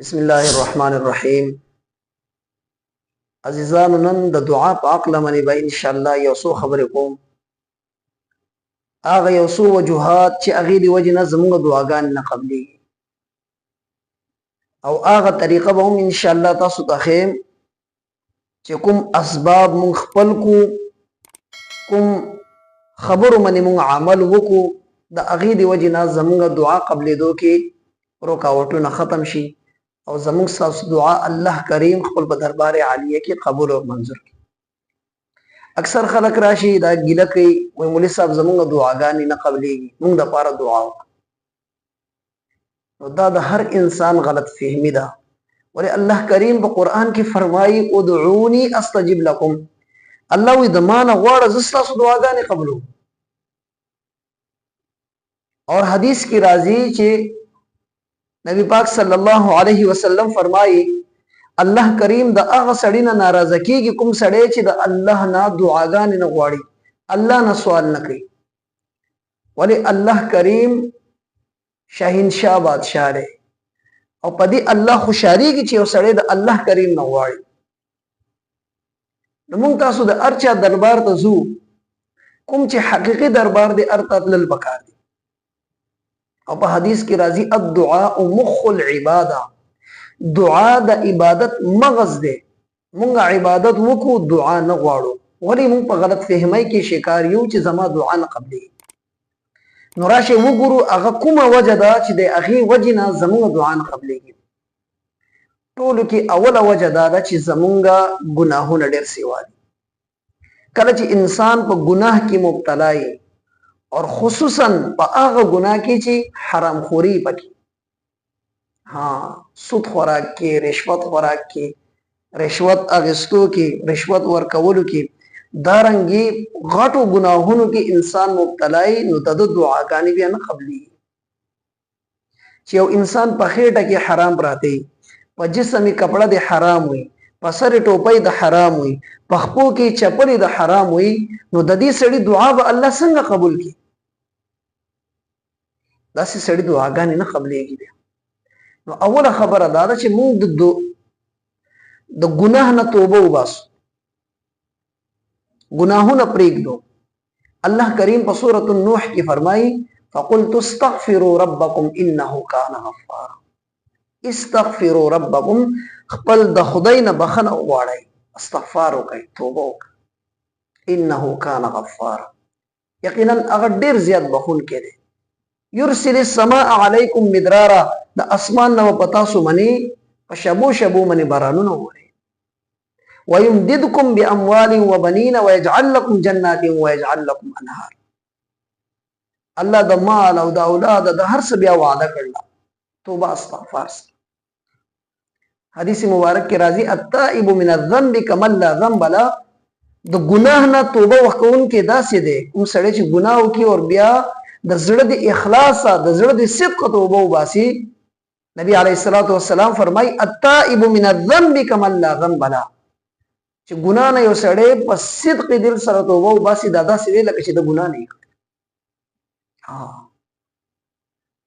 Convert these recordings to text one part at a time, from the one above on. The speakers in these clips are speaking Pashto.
بسم الله الرحمن الرحیم. عزیزانو نن د دعا په عقل باندې به ان شاء الله یو څو خبرې کوم. هغه یو څو وجوهات چې هغه دی وجه نه زموږ دعاګان نه قبلي او هغه طریقه به هم ان شاء الله تاسو ته خیم چې کوم اسباب مون خپل کو کوم خبرو باندې مون عمل وکړو د هغه دی وجه نه زموږ دعا قبلې دو کې رکاوټونه ختم شي او زموږ ساس دعا الله کریم خپل په دربار عالیه کې قبول او منظور کړي. اکثر خلک راشي دا ګیله کوي وای مولوی صاحب زموږ دعاګانې نه قبلېږي، موږ د پاره دعا وکړو. نو دا د هر انسان غلط فهمي ده. ولې الله کریم په قرآن کې فرمایي ادعوني استجب لكم. الله وی د ما نه غواړه زه ستاسو دعاګانې قبلوم. اور حدیث کې راځي چې نبی پاک صلی الله علیه وسلم فرمایي الله کریم د هغه سړی نه ناراضه کیږي کوم سړی چې د الله نه دعاګانې نه غواړي، الله نه سوال نه کوي. ولی الله کریم شاهنشاه بادشاہ دی او په دې الله خوشحاليږي چې یو سړی د الله کریم نه غواړي. نو موږ تاسو د هر چا دربار ته ځو کوم چې حقيقي دربار دی ارته تلل پکار دی. او په حدیث کې راځي الدعاء مخ العباده، دعا د عبادت مغز دی. مونږ عبادت وکړو دعا نه غواړو، ولی مونږ په غلط فهمۍ کې شکار یو چې زما دعا نه قبلي. نو راشه وګورو هغه کومه وجه ده چې د هغې وجې نه زموږ دعا نه قبلېږي. ټولو کې اوله وجه دا ده چې زمونږ ګناهونه ډېر سیوا دي. کله چې انسان په ګناه کې مبتلا وي اور خصوصا په هغه ګناه کې چې حرام خوري پکې، سود خوراک کې، رشوت خوراک کې، رشوت اغستو کې، رشوت ورکولو کې، دارنګي غټو ګناهونو کې انسان مبتلا وي نو د دعاګانې بیا نه قبلي. چې یو انسان په خېټه کې حرام پراته، په جسمي کپړه د حرام وي، په سر ټوپۍ د حرام وي، په خپو کې چپلې د حرام وي، نو د دې سړي دعا به الله څنګه قبول کړي؟ داسې سړي دعاګانې نه قبلېږي. بیا نو اوله خبره دا ده چې موږ د ګناه نه توبه وباسو، ګناهونه پرېږدو. الله کریم په سورة النوح کې فرمایي فقلت استغفروا ربکم انه کان غفارا. استغفروا ربکم، خپل د خدای نه بخنه وغواړئ، استغفار وکړئ، توبه وکړئ. انه کان غفارا، یقینا هغه ډېر زیات بخونکی دی. یرسل السماء علیکم مدرارا، د اسمان نه په تاسو باندې په شبو شبو باندې بارانونه ووري. ويمددکم باموال وبنین ويجعل لكم جنات ويجعل لكم انهار. الله د مال او د اولاد د هر څه بیا وعده کړل. توبه استغفار. حدیث مبارک کې راځي التائب من الذنب كمن لا ذنب له. د ګناه نه توبه وکونکي داسې دی کوم سړی چې ګناه وکړي او بیا د زړه د اخلاص د زړه د صدق توبه وباسي. نبی علیه الصلاۃ والسلام فرمای التائب من الذنب كمن لا ذنب له. چې ګناه نه یو سړی په صدق دل سره توبه وباسي دا داسې دی لکه چې د ګناه نه کړي.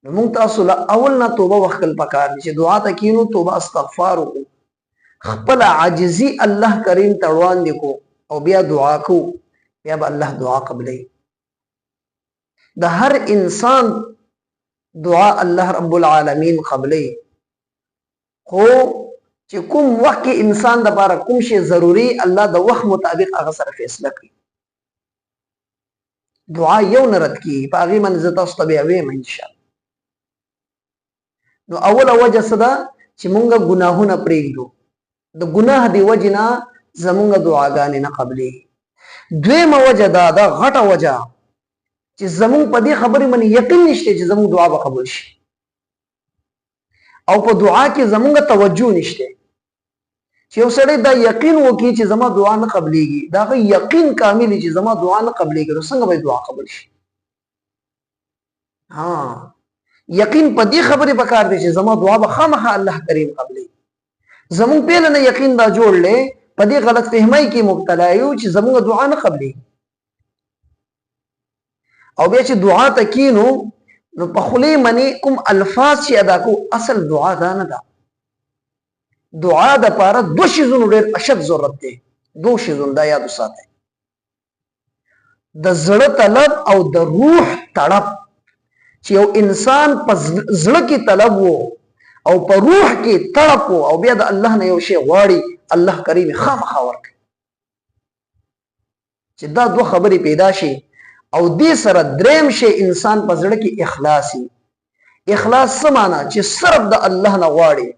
نو موږ تاسو له اول نه توبه وکړل پکار دي چې دعا ته کینو، توبه استغفار وکړو، خپل عاجزي الله کریم ته وړاندې کو او بیا دعا کو، بیا به الله دعا قبلوي. د هر انسان دعا الله رب العالمین قبلوي، خو چې کوم وخت کې انسان د لپاره کوم شی ضروري الله د وخت مطابق هغه سره فیصله کوي. دعا یو نه رد کیږي، په هغې باندې زه تاسو ته بیا ویم انشاءالله. نو اوله وجه څه ده چې مونږ ګناهونه پرېږدو، د ګناه دی وجې نه زمونږ دعاګانې نه قبلېږي. دویمه وجه دا ده، غټه وجه، چې زمونږ په دې خبرې باندې یقین نشته چې زمونږ دعا به قبول شي او په دعا کې زمونږ توجه نشته. چې یو سړی دا یقین وکړي چې زما دعا نه قبلېږي، دا هغه یقین کامل چې زما دعا نه قبلېږي، نو څنګه به دعا قبول شي؟ یقین په دې خبرې پکار دی چې زما دعا به خامخا الله کریم قبلوي. زمونږ پهله نه یقین دا جوړ لې، په دې غلط فهمۍ کې مبتلا یو چې زمونږ دعا نه قبلېږي. او بیا چې دعا ته کینو نو په خولې باندې کوم الفاظ چې ادا کو، اصل دعا دا نه ده. دعا د پاره دو شیزونو ډېر اشد ضرورت دی. دو شیزونو دا یاد وساتئ، د زړه طلب او د روح طلب. چې یو انسان په زړه کې طلب وو او په روح کې طلب وو او بیا د الله نه یو شی غواړي، الله کریم خامخا ورکوي. چې دا دوه خبرې پیدا شي او دې سره دریم شی انسان په زړه کې اخلاص وي. اخلاص څه معنا؟ چې صرف د الله نه غواړي،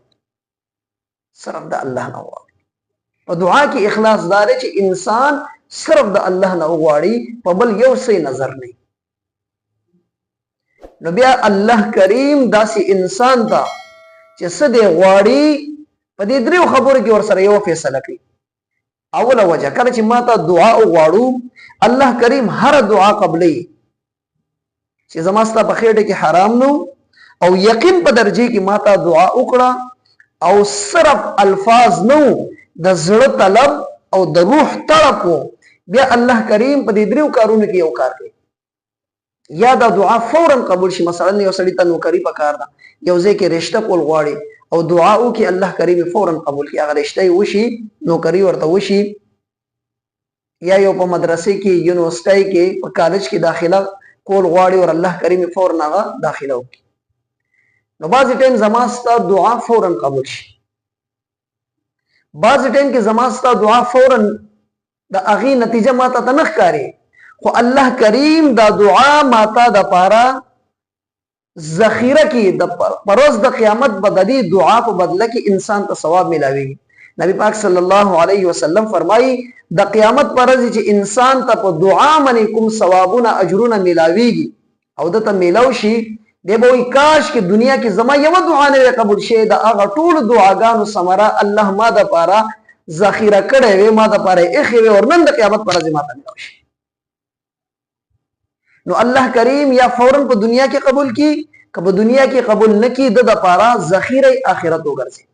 صرف د الله نه غواړي. په دعا کې اخلاص دا دی چې انسان صرف د الله نه غواړي، په بل یو څه نظر نه. نو بیا الله کریم داسې انسان ته چې څه دی غواړي په دې دریو خبرو کې ورسره یو فیصله کوي. اوله وجه، کله چې ما ته دعا وغواړو الله کریم هر دعا قبلوي. چې زما ستا په خېټه کې حرام نو او یقین په درجه کې ما ته دعا وکړه او صرف الفاظ نو د زړه طلب او د روح طلب وو، بیا الله کریم په دې دریو کارونو کې یو کار کوي. یا دا دعا فوراً قبول شي. مثلا یو سړی ته نوکری پکار ده، یو ځای کې رشته کول غواړي او دعا وکړي الله کریم فوراً قبول کړي، هغه رشته وشي، نوکری ورته وشي. یا یو په مدرسې کې، یونیورسيټي کې، په کالج کې داخله کول غواړي او الله کریم فوراً هغه داخله وکړي. نو بعض ټیم زما ستا دعا فوراً قبول شي، بعض ټیم کې زما ستا دعا فوراً د هغې نتیجه ماته ته نه ښکاري، خو الله کریم دا دعا ماته د پاره ذخیره کې د پروز د قیامت به د دې دعا په بدله کې انسان ته ثواب ملاويږي. نبی پاک صلی الله علیه وسلم فرمایي د قیامت پر ورځ چې انسان ته په دعا باندې کوم ثوابونه اجرونه ملاويږي او دته ملاو شي، دی به وایي کاش کې دنیا کې زما یو دعا نه قبول شي، د هغه ټولو دعاګانو ثمره الله ما د پاره ذخیره کړې وي، ما د پاره ایښې وي او نن د قیامت پر ورځ ماته ملاو شي. نو الله کریم یا فوراً په دنیا کې قبول کی، که په دنیا کې قبول نه کی د پاره ذخیره آخرت وګرځي.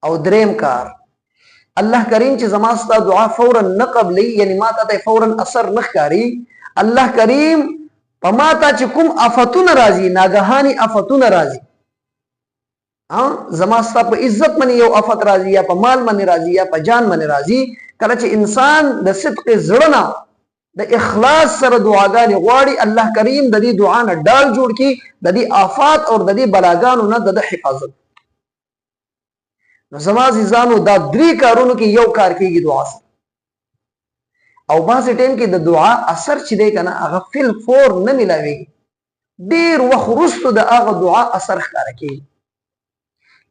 او دریم کار، الله کریم چې زما ستا دعا فوراً نه قبلي، یعنی ما ته فوراً اثر نه ښکاري، الله کریم په ما ته چې کوم آفتونه راځي، ناګهاني آفتونه راځي، زما ستا په عزت باندې یو آفت راځي، یا په مال باندې راځي، یا په جان باندې راځي، کله چې انسان د صدق زړه نه د اخلاص سره دعاګانې غواړي، الله کریم د دې دعا نه ډال جوړ کی، د دې آفات او د دې بلاګانو نه د حفاظت. نو زما عزیزانو دا درې کارونو کې یو کار کیږي دعا سره. او بعضې ټیم کې د دعا اثر چې دی که نه هغه فل فور نه ملاویږي، ډېر وخت وروسته د هغه دعا اثر ښکاره کیږي.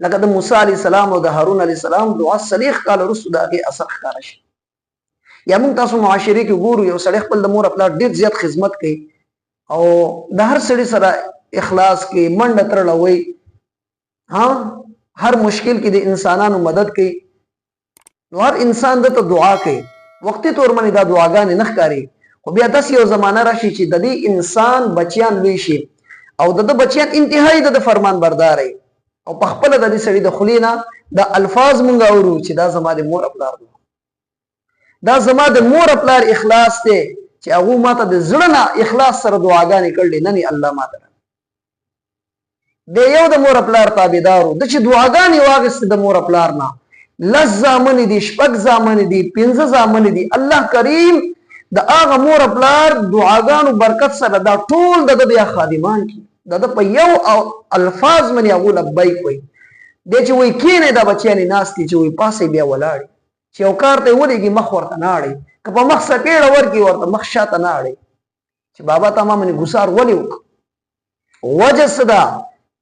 لکه د موسی علیه السلام او د هارون علیه السلام دعا 40 کاله وروسته د هغې اثر ښکاره شي. یا موږ تاسو معاشرې کې ګورو، یو سړی خپل د مور پلار ډېر زیات خدمت کوي او د هر سړي سره اخلاص کوي، منډه ترړه وایي، هر مشکل کې د انسانانو مدد کوي. نو هر انسان دته دعا کوي، وختي طور باندې دا دعاګانې نه ښکاري، خو بیا داسې یو زمانه راشي چې د دې انسان بچیان لوی شي او د بچیان انتهایی د فرمان برداري او په خپله د دې سړي د خولې نه د الفاظ مونږ اورو چې دا زما د مور پلار دی، دا زما د مور پلار اخلاص دی چې هغه ماته د زړه نه اخلاص سره دعاګانې کړلې، نه الله ماته د یو د مور پلار تابعدارو د چې دعاګانې واغستې د مور پلار نه، 10 زامن دي، 6 زامن دي، 5 زامن دي، الله کریم د هغه مور پلار دعاګانو برکت سره دا ټول د بیا خادمان کی د په یو الفاظ باندې هغه لبیک وي. د چې وای کینې دا بچیانې ناستي چې وای پاسې بیا ولاړ چې یو کار ته ولېږي مخ ورته نه اړي، که په مخ سپېړه ورکړي ورته مخ شاته نه اړي چې بابا ته ما باندې ګسار ولې وکړه. وجه څه ده؟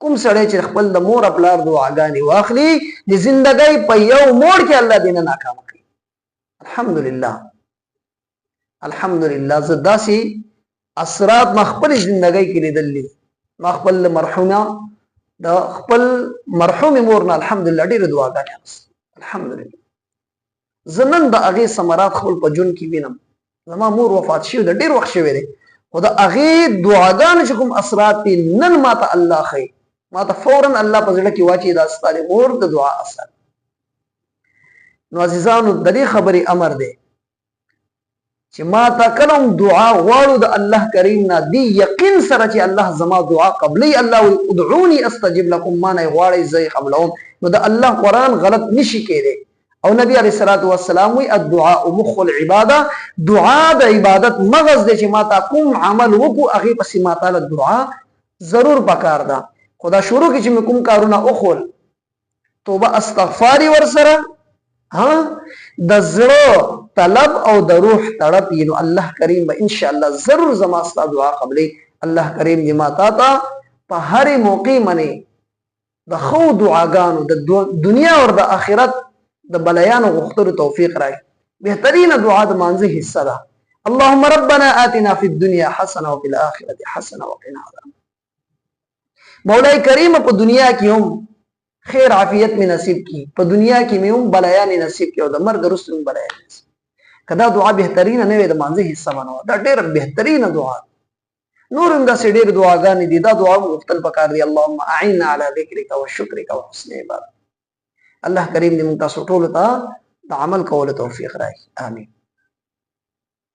کوم سړی چې خپل د مور پلار دعاګانې واخلي د زندګۍ په یو موړ کې الله دې نه ناکامه کوي. الحمدلله الحمدلله زه داسې اثرات ما خپلې زندګۍ کې لیدلي. ما خپل مرحومه د خپل مرحومې مور نه الحمدلله ډېرې دعاګانې اخیستې. الحمدلله زه نن د هغې ثمرات خپل په ژوند کې وینم. زما مور وفات شوې ده، ډېر وخت شوی دی، خو د هغې دعاګانو چې کوم اثرات دي نن ماته الله ښیي، ماته فوراً الله په زړه کې واچوي دا ستا د مور د دعا اثر. نو عزیزانو د دې خبرې امر دی چې ما تا کلم دعا غواړو د الله کریم نه دی یقین سره چې الله زما دعا قبلي. الله ادعوني استجب لكم، ما نه غواړي زي قبلهم. نو د الله قران غلط نشي کېده. او نبی علیہ الصلوۃ والسلام وی الدعاء مخ العباده، دعا د عبادت مغز دی چې ما تا کوم عمل وکړو هغه پسې ما تعالی دعا ضرور پکار ده. خدا شروع کې چې کوم کارونه وکول توبه استغفار ور سره ها د زړه طلب او د روح تړپ نو الله کریم به ان شاء الله ضرور زما ستاسو دعا قبلې. الله کریم دې ما تا په هر موقع منی د خو دعاګانو د دنیا او د آخرت د بلیانو غختلو توفیق راکړي. بهترین دعا د مانځه حصہ ده. اللهم ربنا آتنا فی الدنيا حسنه وفي الاخره حسنه وقنا عذاب. مولا کریم په دنیا کې هم خیر عافیت می نصیب کی، په دنیا کې می هم بلیان نصیب کی او د مرګ وروسته هم بلیان نصیب. کدا دعا بهترین نه وي د مانځه حصہ بنو، دا ډېر بهترین دعا. نور هم دا ډېر دعاګانې دي، دا دعا مختل پکار دي. اللهم اعنا على ذکرک وشکرک وحسن عبادت. الله کریم دې موږ تاسو ټول ته د عمل کولو توفیق راکړي. آمین.